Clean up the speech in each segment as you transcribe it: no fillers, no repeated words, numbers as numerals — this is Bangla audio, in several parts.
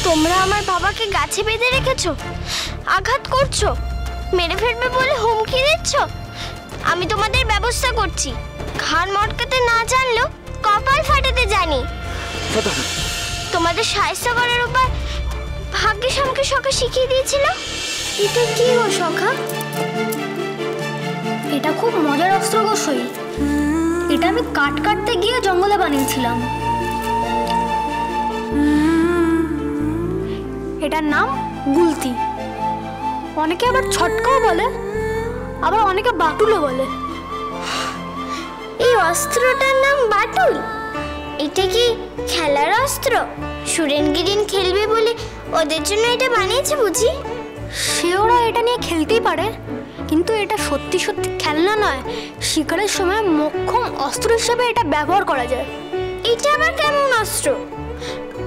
তোমরা আমার বাবাকে গাছে বেঁধে রেখেছো, আঘাত করছো, মেরে ফেলবে বলে হুমকি দিচ্ছ। আমি তোমাদের ব্যবস্থা করছি। ঘাড় মটকাতে না জানলেও কপাল ফাটাতে জানি। তোমাদের সাহায্য করার উপায় ভাগ্যেশ আমাকে সখা শিখিয়ে দিয়েছিল। এটা কি গো সখা? এটা খুব মজার অস্ত্র গো সই। এটা আমি কাট কাটতে গিয়ে জঙ্গলে বানিয়েছিলাম। এটার নাম গুলতি। অনেকে আবার ছটকাও বলে, আবার অনেকে বাটুলও বলে। এই অস্ত্রটার নাম বাটুল? এটা কি খেলার অস্ত্র? সুরেন গিরিন খেলবে বলে ওদের জন্য এটা বানিয়েছে বুঝি? সে ওরা এটা নিয়ে খেলতেই পারে, কিন্তু এটা সত্যি সত্যি খেলনা নয়। শিকারের সময় মোক্ষম অস্ত্র হিসেবে এটা ব্যবহার করা যায়। এটা আবার কেমন অস্ত্র?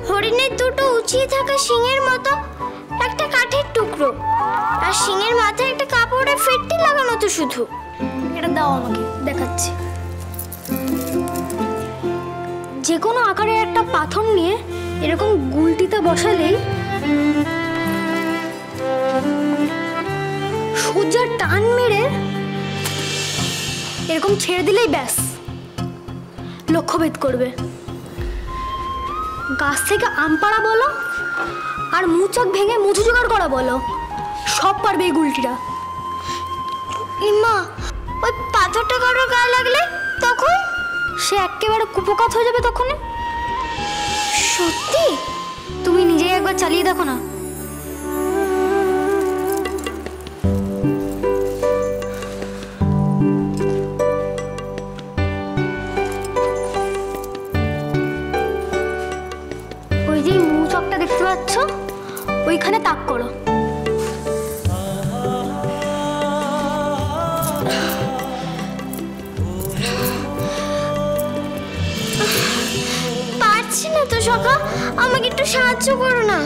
হরিণের দুটো উঁচিয়ে থাকা শিঙের মতো একটা কাঠের টুকরো, আর শিঙের মাথায় একটা কাপড়ের ফেটটি লাগানো তো শুধু। এটা দাও আমাকে, দেখাচ্ছি। যে কোনো আকারের একটা পাথর নিয়ে এরকম গুলটিতে বসালেই সোজা টান মেরে এরকম ছেড়ে দিলেই ব্যাস লক্ষ্যভেদ করবে। গাছ থেকে আম পাড়া বলো আর মুচাক ভেঙে মুচু জোগাড় করা বলো, সব পারবে এই গুলটিরা। ইমা, ওই পাথরটা কারোর গায়ে লাগলে তখন? সে একেবারে কুপোকাত হয়ে যাবে তখন। সত্যি? তুমি নিজেই একবার চালিয়ে দেখো না। ওই যে মুচকটা দেখতে পাচ্ছ, ওইখানে তাক করো। পারছি না তো সখা, আমাকে একটু সাহায্য করো না।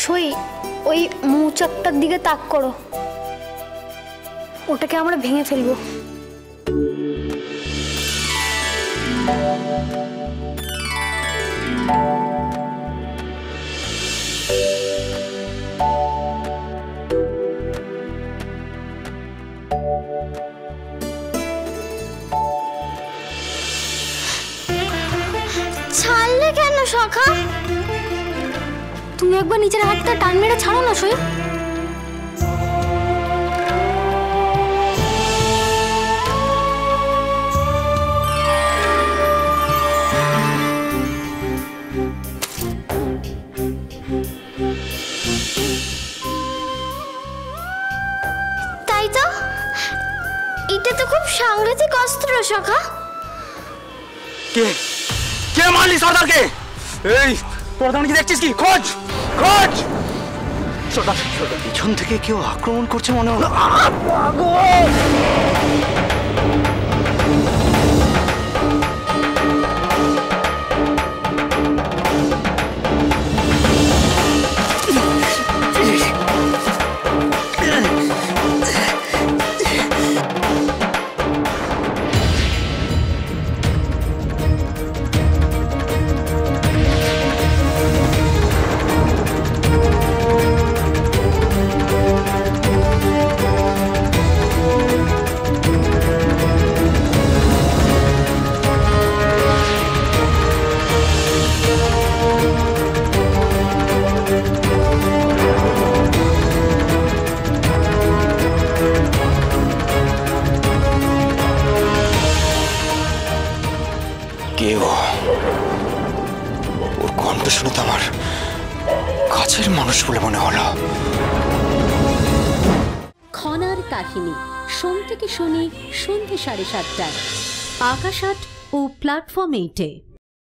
সই, ওই মৌচাকটার দিকে তাক করো। ওটাকে আমরা ভেঙে ফেলবো। ছাড়লে কেন সখা? তুমি একবার নিজের হাতটা টান মেরে ছাড়ো না সই। তাই তো, এটা তো খুব সাংঘাতিক অস্ত্র সখা। কে কে মারলি সর্দারকে? এই প্রধান কি দেখছিস কি? খোঁজ খোঁজ। সর্দার, পিছন থেকে কেউ আক্রমণ করছে মনে হলো। ওর কণ্ঠ শুনে তো আমার কাছের মানুষ বলে মনে হলো। খনার কাহিনী, সোম থেকে শনি সন্ধ্যে 7:30টায় আকাশ 8 ও প্ল্যাটফর্ম 8-এ।